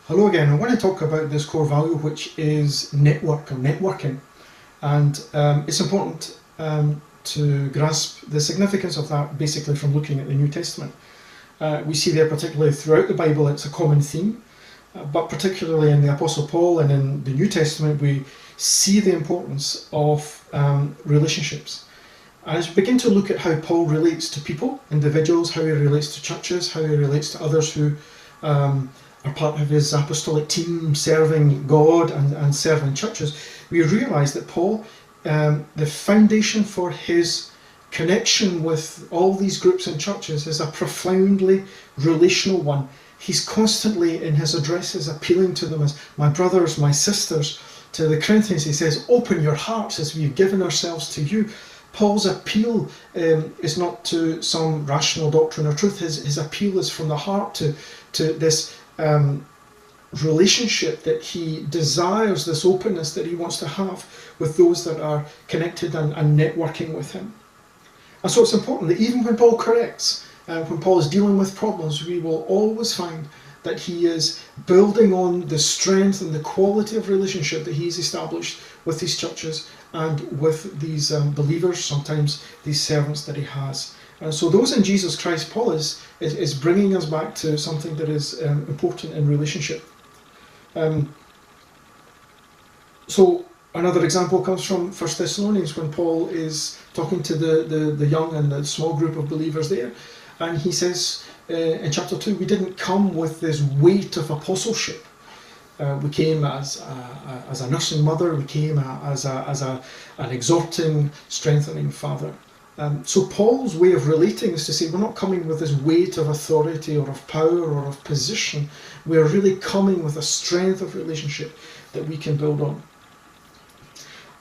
Hello again. I want to talk about this core value, which is networking. And it's important to grasp the significance of that basically from looking at the New Testament. We see there, particularly throughout the Bible, it's a common theme, but particularly in the Apostle Paul and in the New Testament, we see the importance of relationships. And as we begin to look at how Paul relates to people, individuals, how he relates to churches, how he relates to others who are part of his apostolic team serving God and serving churches, we realise that Paul, the foundation for his connection with all these groups and churches is a profoundly relational one. He's constantly in his addresses appealing to them as my brothers, my sisters. To the Corinthians he says, open your hearts as we've given ourselves to you. Paul's appeal is not to some rational doctrine or truth. His appeal is from the heart to this relationship that he desires, this openness that he wants to have with those that are connected and networking with him. And so it's important that even when Paul corrects, when Paul is dealing with problems, we will always find that he is building on the strength and the quality of relationship that he's established with these churches and with these believers, sometimes these servants that he has. And so those in Jesus Christ, Paul is bringing us back to something that is important in relationship. So another example comes from 1 Thessalonians when Paul is talking to the young and the small group of believers there. And he says in chapter 2, we didn't come with this weight of apostleship. We came as a nursing mother, we came as an exhorting, strengthening father. So Paul's way of relating is to say we're not coming with this weight of authority or of power or of position. We're really coming with a strength of relationship that we can build on.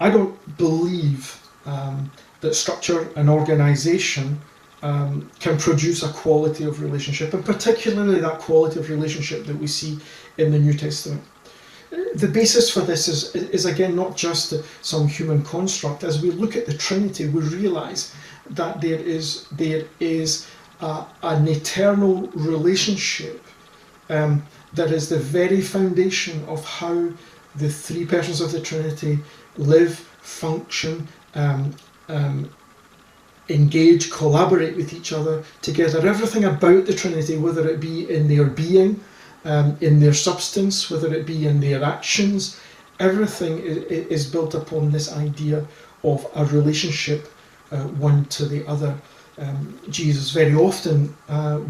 I don't believe that structure and organisation can produce a quality of relationship, and particularly that quality of relationship that we see in the New Testament. The basis for this is again not just some human construct. As we look at the Trinity, we realise that there is an eternal relationship that is the very foundation of how the three persons of the Trinity live, function, engage, collaborate with each other together. Everything about the Trinity, whether it be in their being, in their substance, whether it be in their actions, everything is built upon this idea of a relationship one to the other. Jesus very often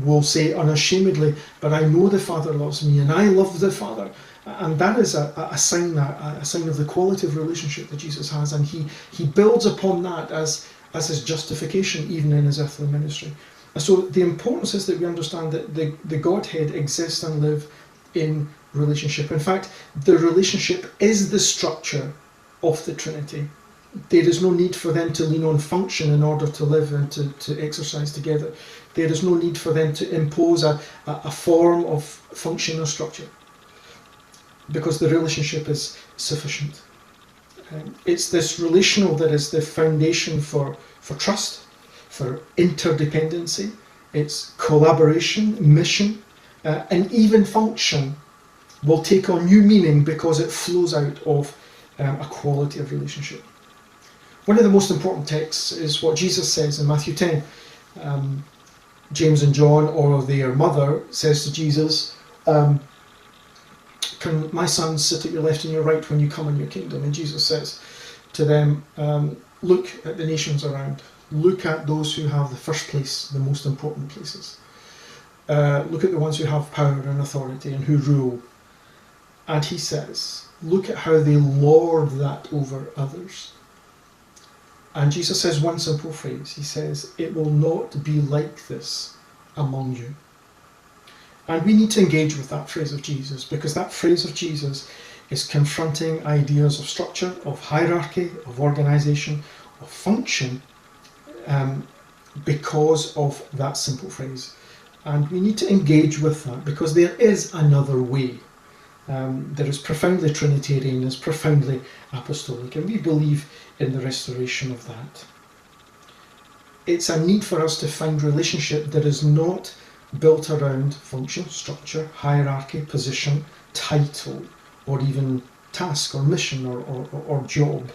will say unashamedly, but I know the Father loves me and I love the Father. And that is a sign of the quality of relationship that Jesus has, and he builds upon that as his justification even in his earthly ministry. And so the importance is that we understand that the Godhead exists and live in relationship. In fact, the relationship is the structure of the Trinity. There is no need for them to lean on function in order to live and to exercise together. There is no need for them to impose a form of function or structure, because the relationship is sufficient. It's this relational that is the foundation for trust, for interdependency, it's collaboration, mission, and even function will take on new meaning because it flows out of a quality of relationship. One of the most important texts is what Jesus says in Matthew 10. James and John, or their mother, says to Jesus, can my son sit at your left and your right when you come in your kingdom? And Jesus says to them, look at the nations around. Look at those who have the first place, the most important places. Look at the ones who have power and authority and who rule. And he says, look at how they lord that over others. And Jesus says one simple phrase. He says, it will not be like this among you. And we need to engage with that phrase of Jesus, because that phrase of Jesus is confronting ideas of structure, of hierarchy, of organisation, of function, because of that simple phrase. And we need to engage with that, because there is another way. That is profoundly Trinitarian, is profoundly apostolic, and we believe in the restoration of that. It's a need for us to find relationship that is not built around function, structure, hierarchy, position, title, or even task or mission or job.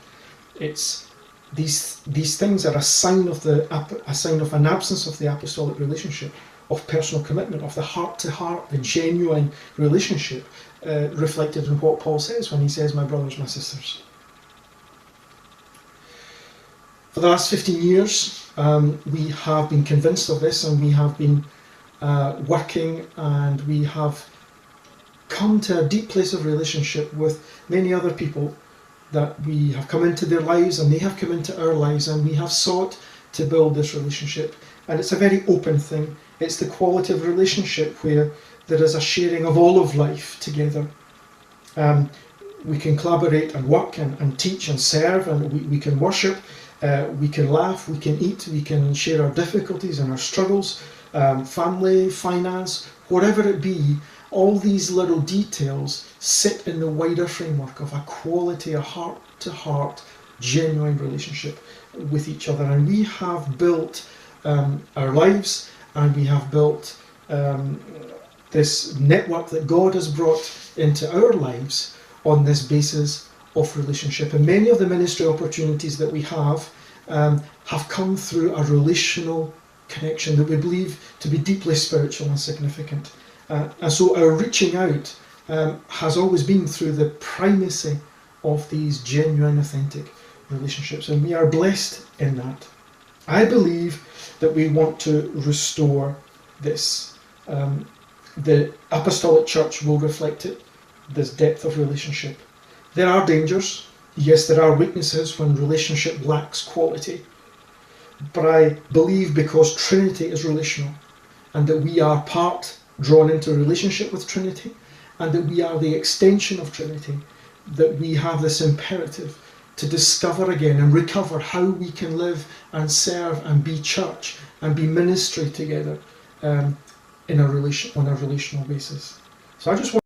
It's these things are a sign of an absence of the apostolic relationship, of personal commitment, of the heart-to-heart, the genuine relationship, reflected in what Paul says when he says, "My brothers, my sisters." For the last 15 years, we have been convinced of this, and we have been working, and we have come to a deep place of relationship with many other people that we have come into their lives, and they have come into our lives, and we have sought to build this relationship. And it's a very open thing. It's the quality of relationship where there is a sharing of all of life together. We can collaborate and work and teach and serve, and we can worship, we can laugh, we can eat, we can share our difficulties and our struggles, family, finance, whatever it be. All these little details sit in the wider framework of a quality, a heart-to-heart, genuine relationship with each other. And we have built our lives, and we have built this network that God has brought into our lives on this basis of relationship. And many of the ministry opportunities that we have come through a relational connection that we believe to be deeply spiritual and significant. And so our reaching out has always been through the primacy of these genuine, authentic relationships, and we are blessed in that. I believe that we want to restore this. The apostolic church will reflect it, this depth of relationship. There are dangers. Yes, there are weaknesses when relationship lacks quality. But I believe, because Trinity is relational, and that we are drawn into a relationship with Trinity, and that we are the extension of Trinity, that we have this imperative to discover again and recover how we can live and serve and be church and be ministry together on a relational basis. So I just want